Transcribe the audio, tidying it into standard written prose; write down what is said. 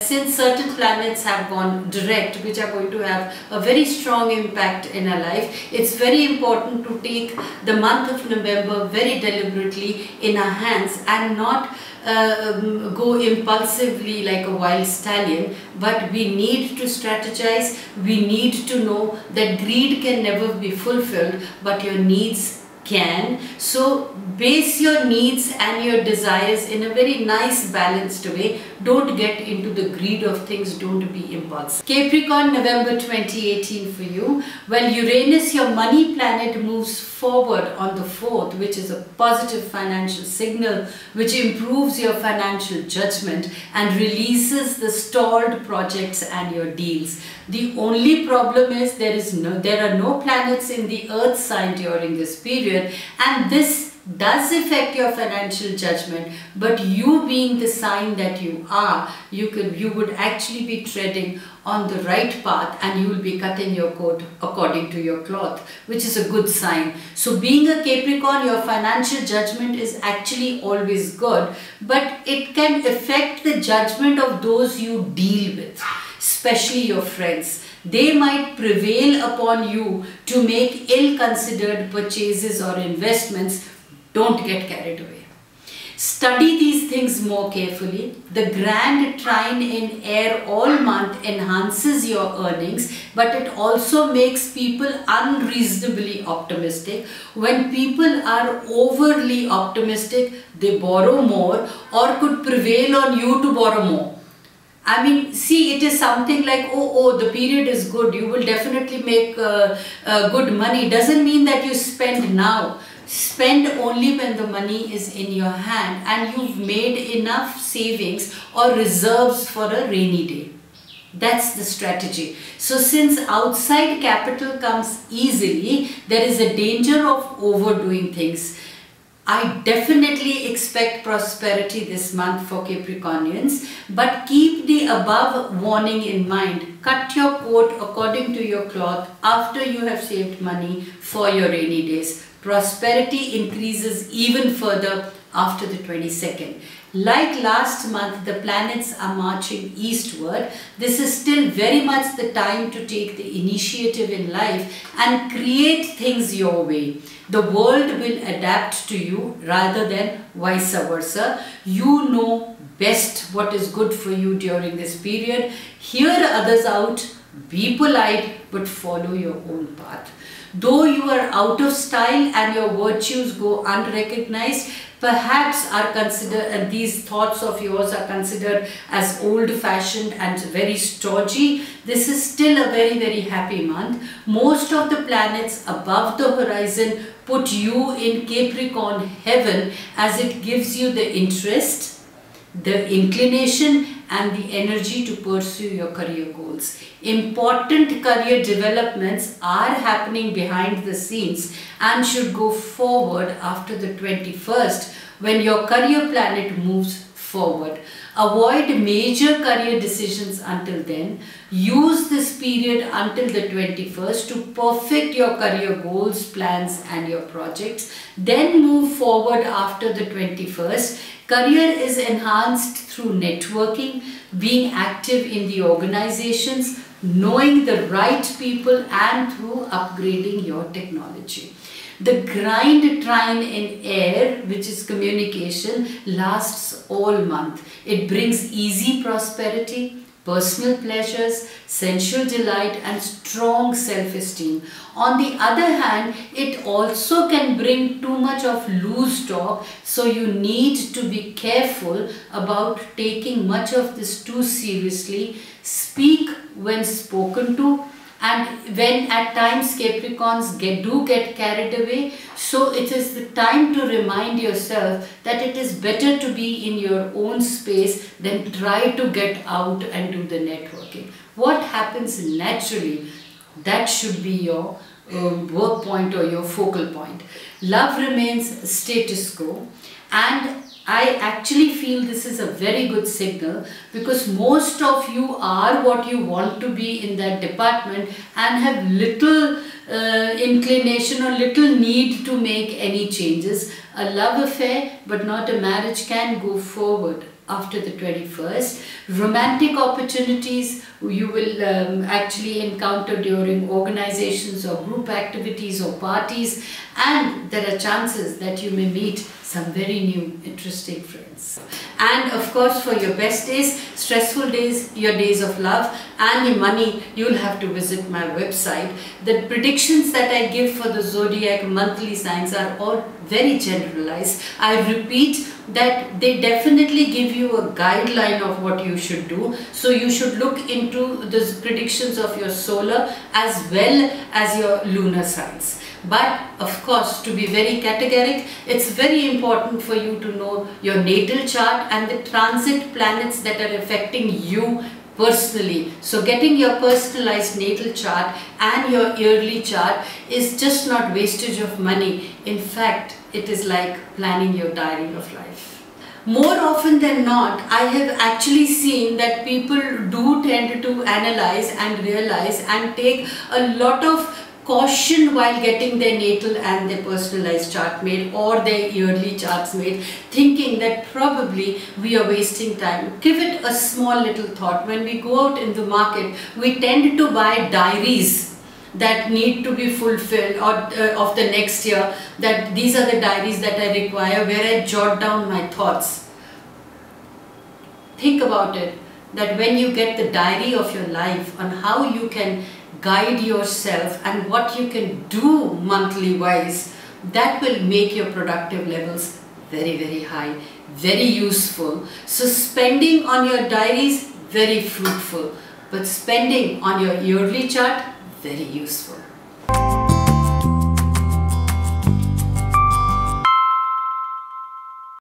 Since certain planets have gone direct, which are going to have a very strong impact in our life, it's very important to take the month of November very deliberately in our hands and not go impulsively like a wild stallion, but we need to strategize. We need to know that greed can never be fulfilled, but your needs can. So base your needs and your desires in a very nice balanced way. Don't get into the greed of things. Don't be impulsive. Capricorn, November 2018 for you. Well, Uranus, your money planet, moves forward on the 4th, which is a positive financial signal which improves your financial judgment and releases the stalled projects and your deals. The only problem is there are no planets in the earth sign during this period, and this does affect your financial judgment, but you being the sign that you are, you would actually be treading on the right path and you will be cutting your coat according to your cloth, which is a good sign. So being a Capricorn, your financial judgment is actually always good, but it can affect the judgment of those you deal with, especially your friends. They might prevail upon you to make ill-considered purchases or investments. Don't get carried away. Study these things more carefully. The grand trine in air all month enhances your earnings, but it also makes people unreasonably optimistic. When people are overly optimistic, they borrow more or could prevail on you to borrow more. I mean, see, it is something like, oh, the period is good, you will definitely make good money. Doesn't mean that you spend now. Spend only when the money is in your hand and you've made enough savings or reserves for a rainy day. That's the strategy. So since outside capital comes easily, there is a danger of overdoing things. I definitely expect prosperity this month for Capricornians, but keep the above warning in mind. Cut your coat according to your cloth after you have saved money for your rainy days. Prosperity increases even further after the 22nd. Like last month, the planets are marching eastward. This is still very much the time to take the initiative in life and create things your way. The world will adapt to you rather than vice versa. You know best what is good for you during this period. Hear others out, be polite, but follow your own path. Though you are out of style and your virtues go unrecognized, perhaps are considered, and these thoughts of yours are considered as old-fashioned and very stodgy, this is still a very, very happy month. Most of the planets above the horizon put you in Capricorn heaven, as it gives you the interest, the inclination and the energy to pursue your career goals. Important career developments are happening behind the scenes and should go forward after the 21st when your career planet moves forward. Avoid major career decisions until then. Use this period until the 21st to perfect your career goals, plans and your projects. Then move forward after the 21st. Career is enhanced through networking, being active in the organizations, knowing the right people and through upgrading your technology. The grind trine in air, which is communication, lasts all month. It brings easy prosperity, personal pleasures, sensual delight and strong self-esteem. On the other hand, it also can bring too much of loose talk, so you need to be careful about taking much of this too seriously. Speak when spoken to, and when at times Capricorns do get carried away, so it is the time to remind yourself that it is better to be in your own space than try to get out and do the networking. What happens naturally, that should be your work point or your focal point. Love remains status quo, and I actually feel this is a very good signal because most of you are what you want to be in that department and have little inclination or little need to make any changes. A love affair but not a marriage can go forward after the 21st. Romantic opportunities you will actually encounter during organizations or group activities or parties, and there are chances that you may meet some very new interesting friends. And of course, for your best days, stressful days, your days of love and your money, you'll have to visit my website. The predictions that I give for the zodiac monthly signs are all very generalized. I repeat that they definitely give you a guideline of what you should do. So you should look into the predictions of your solar as well as your lunar signs. But of course, to be very categoric, it's very important for you to know your natal chart and the transit planets that are affecting you personally. So getting your personalized natal chart and your yearly chart is just not wastage of money. In fact, it is like planning your diary of life. More often than not, I have actually seen that people do tend to analyze and realize and take a lot of caution while getting their natal and their personalized chart made or their yearly charts made, thinking that probably we are wasting time. Give it a small little thought. When we go out in the market, we tend to buy diaries that need to be fulfilled or of the next year, that these are the diaries that I require, where I jot down my thoughts. Think about it, that when you get the diary of your life on how you can guide yourself and what you can do monthly wise, that will make your productive levels very, very high, very useful. So spending on your diaries, very fruitful, but spending on your yearly chart, very useful.